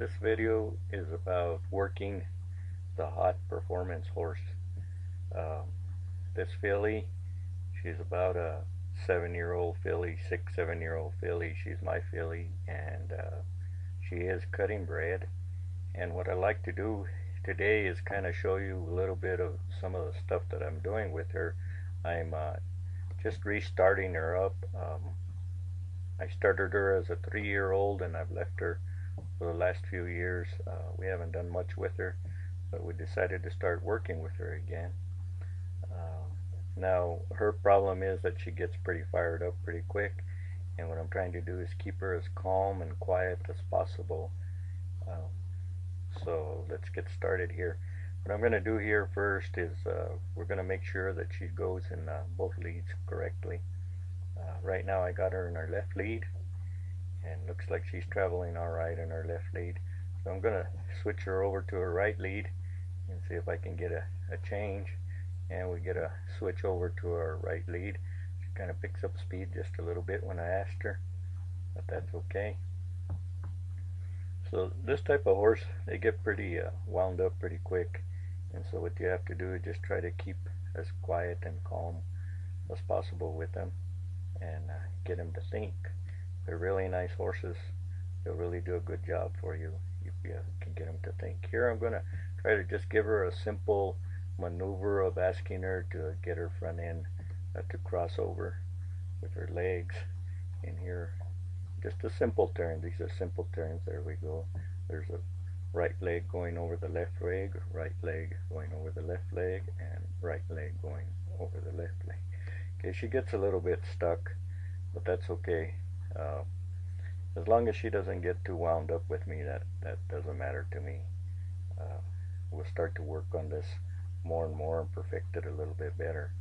This video is about working the hot performance horse. Um, this filly, she's about a 7-year-old filly, 7-year-old filly. She's my filly, and she is cutting bred. And what I like to do today is kind of show you a little bit of some of the stuff that I'm doing with her. I'm just restarting her up. I started her as a 3-year-old, and I've left her for the last few years. We haven't done much with her, but we decided to start working with her again. Uh, Now, her problem is that she gets pretty fired up pretty quick, and what I'm trying to do is keep her as calm and quiet as possible. Um, so let's get started here. What I'm going to do here first is we're going to make sure that she goes in both leads correctly. Right now I got her in her left lead, and looks like she's traveling all right in her left lead. So I'm going to switch her over to her right lead and see if I can get a change. And we get a switch over to our right lead. She kind of picks up speed just a little bit when I asked her, but that's okay. So this type of horse, they get pretty wound up pretty quick, and so what you have to do is just try to keep as quiet and calm as possible with them, and get them to think. They're really nice horses. They'll really do a good job for you if you can get them to think. Here I'm going to try to just give her a simple maneuver of asking her to get her front end to cross over with her legs in here. Just a simple turn. These are simple turns. There we go. There's a right leg going over the left leg, right leg going over the left leg, and right leg going over the left leg. Okay, she gets a little bit stuck, but that's okay. As long as she doesn't get too wound up with me, that doesn't matter to me. Uh, we'll start to work on this more and more and perfect it a little bit better.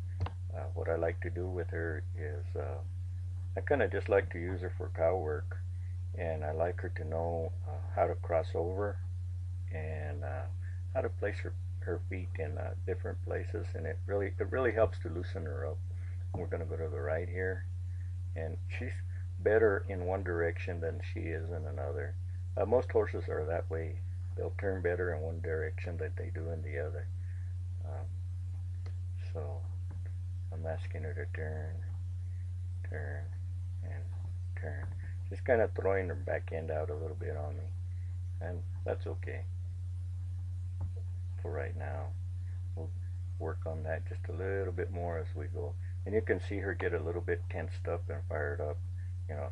What I like to do with her is I kind of just like to use her for cow work, and I like her to know how to cross over and how to place her feet in different places, and it really helps to loosen her up. We're going to go to the right here, and she's better in one direction than she is in another. Most horses are that way. They'll turn better in one direction than they do in the other. Um, so I'm asking her to turn, turn, and turn. She's kind of throwing her back end out a little bit on me, and that's okay for right now. We'll work on that just a little bit more as we go. And you can see her get a little bit tensed up and fired up. You know,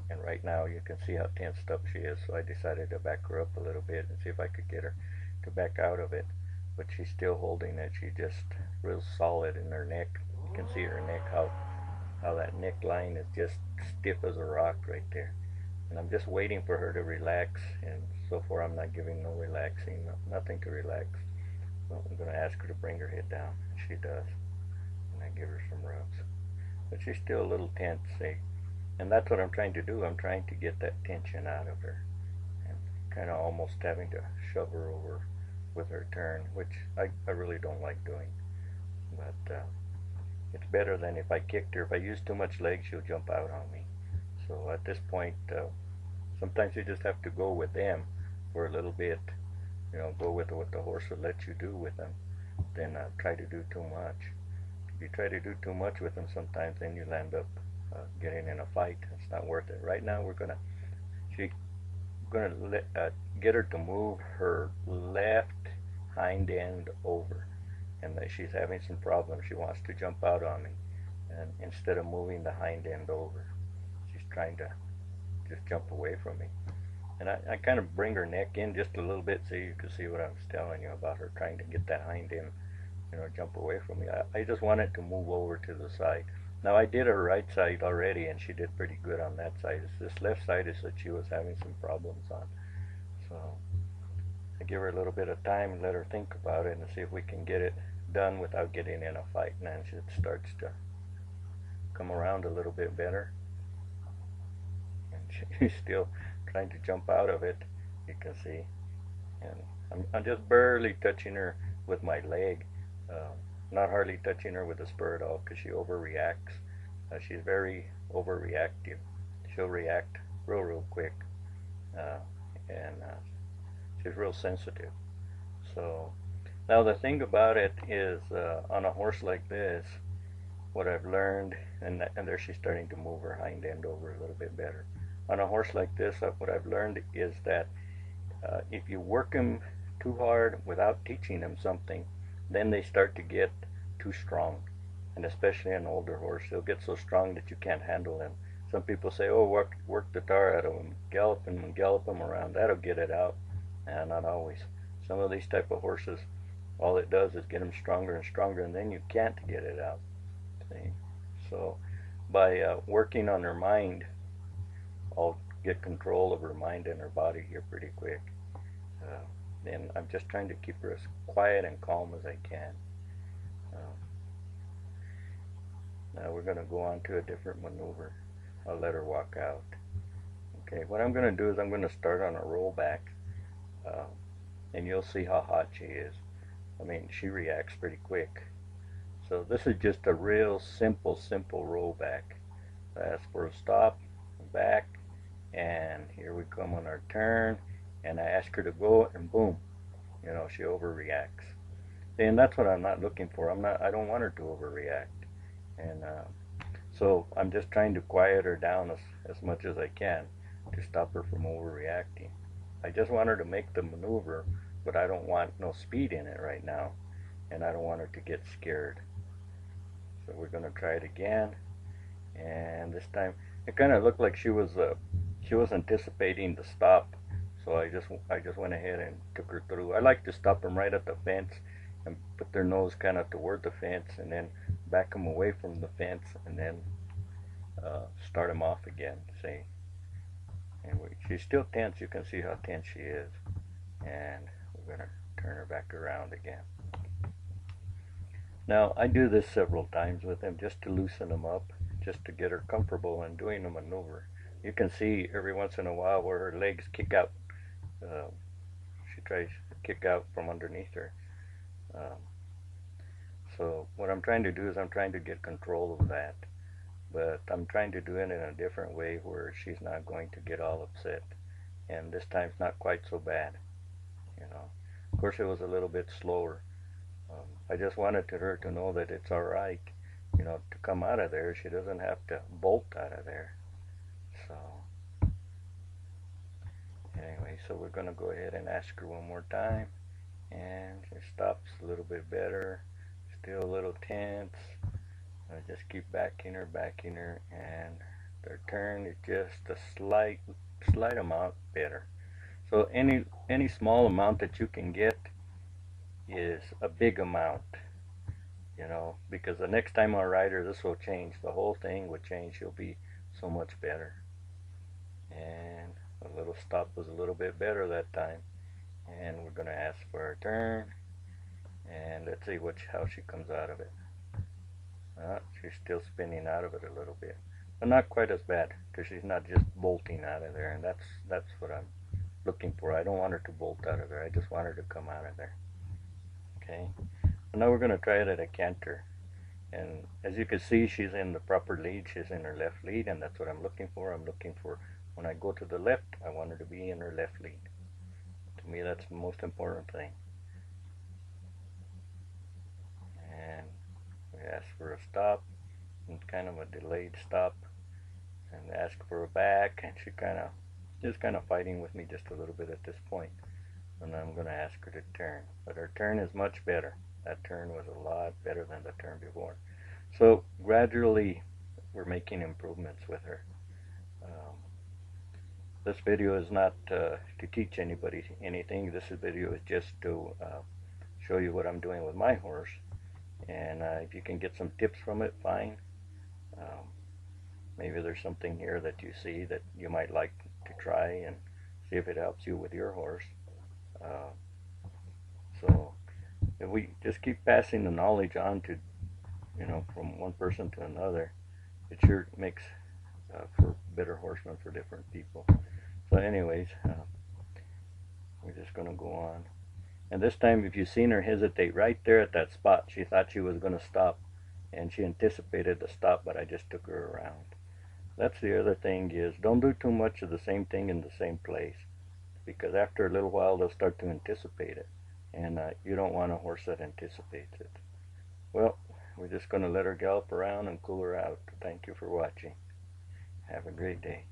and right now you can see how tensed up she is, so I decided to back her up a little bit and see if I could get her to back out of it. But she's still holding it. She's just real solid in her neck. You can see her neck, how that neckline is just stiff as a rock right there. And I'm just waiting for her to relax, and so far I'm not giving no relaxing, nothing to relax. So I'm going to ask her to bring her head down, and she does. And I give her some rubs. But she's still a little tense, see? And that's what I'm trying to do. I'm trying to get that tension out of her, and kind of almost having to shove her over with her turn, which I really don't like doing. But it's better than if I kicked her. If I use too much leg, she'll jump out on me. So at this point, sometimes you just have to go with them for a little bit. You know, go with what the horse will let you do with them. Then try to do too much. If you try to do too much with them, sometimes then you'll end up getting in a fight. It's not worth it. Right now, she's gonna get her to move her left hind end over, and that she's having some problems. She wants to jump out on me, and instead of moving the hind end over, she's trying to just jump away from me. And I kind of bring her neck in just a little bit so you can see what I was telling you about her trying to get that hind end, jump away from me. I just wanted to move over to the side. Now I did her right side already, and she did pretty good on that side. It's this left side is that she was having some problems on. So I give her a little bit of time and let her think about it and see if we can get it done without getting in a fight. And then she starts to come around a little bit better, and she's still trying to jump out of it, you can see. And I'm just barely touching her with my leg, not hardly touching her with the spur at all, because she overreacts. She's very overreactive. She'll react real quick, and she's real sensitive. So now the thing about it is, on a horse like this, what I've learned, and there she's starting to move her hind end over a little bit better. On a horse like this, what I've learned is that if you work them too hard without teaching them something, then they start to get too strong. And especially an older horse, they'll get so strong that you can't handle them. Some people say, oh, work the tar out of them, gallop them around, that'll get it out. And not always. Some of these type of horses, all it does is get them stronger and stronger, and then you can't get it out. See? So by working on her mind, I'll get control of her mind and her body here pretty quick. And I'm just trying to keep her as quiet and calm as I can. Now we're going to go on to a different maneuver. I'll let her walk out. Okay, what I'm going to do is I'm going to start on a rollback, and you'll see how hot she is. I mean, she reacts pretty quick. So this is just a real simple rollback. Ask for a stop, back, and here we come on our turn, and I ask her to go, and boom, you know, she overreacts. And that's what I'm not looking for. I don't want her to overreact. And so I'm just trying to quiet her down as much as I can to stop her from overreacting. I just want her to make the maneuver, but I don't want no speed in it right now, and I don't want her to get scared. So we're going to try it again, and this time it kind of looked like she was anticipating the stop, so I just went ahead and took her through. I like to stop them right at the fence and put their nose kind of toward the fence, and then back them away from the fence, and then start them off again. See, and she's still tense. You can see how tense she is, and we're going to turn her back around again. Now I do this several times with them just to loosen them up, just to get her comfortable in doing the maneuver. You can see every once in a while where her legs kick out. She tries to kick out from underneath her. So what I'm trying to do is I'm trying to get control of that, but I'm trying to do it in a different way where she's not going to get all upset, and this time's not quite so bad, you know. Of course it was a little bit slower. I just wanted her to know that it's alright, you know, to come out of there. She doesn't have to bolt out of there. So anyway, so we're going to go ahead and ask her one more time, and she stops a little bit better, still a little tense. I just keep backing her, and their turn is just a slight amount better. So any small amount that you can get is a big amount, you know, because the next time I ride her, this will change. The whole thing would change. She'll be so much better. And a little stop was a little bit better that time. And we're going to ask for our turn, and let's see how she comes out of it. She's still spinning out of it a little bit, but not quite as bad, because she's not just bolting out of there, and that's what I'm looking for. I don't want her to bolt out of there. I just want her to come out of there. Okay, so now we're going to try it at a canter, and as you can see, she's in the proper lead. She's in her left lead, and that's what I'm looking for. I'm looking for, when I go to the left, I want her to be in her left lead. To me, that's the most important thing. And we ask for a stop, and kind of a delayed stop, and ask for a back, and she is kind of fighting with me just a little bit at this point. And I'm going to ask her to turn, but her turn is much better. That turn was a lot better than the turn before. So gradually we're making improvements with her. This video is not to teach anybody anything. This video is just to show you what I'm doing with my horse, and if you can get some tips from it, fine. Maybe there's something here that you see that you might like to try and see if it helps you with your horse. So if we just keep passing the knowledge on to, you know, from one person to another, it sure makes for better horsemen for different people. So anyways, we're just going to go on. And this time, if you've seen her hesitate right there at that spot, she thought she was going to stop, and she anticipated the stop, but I just took her around. That's the other thing is, don't do too much of the same thing in the same place. because after a little while they'll start to anticipate it, and you don't want a horse that anticipates it. Well, we're just going to let her gallop around and cool her out. Thank you for watching. Have a great day.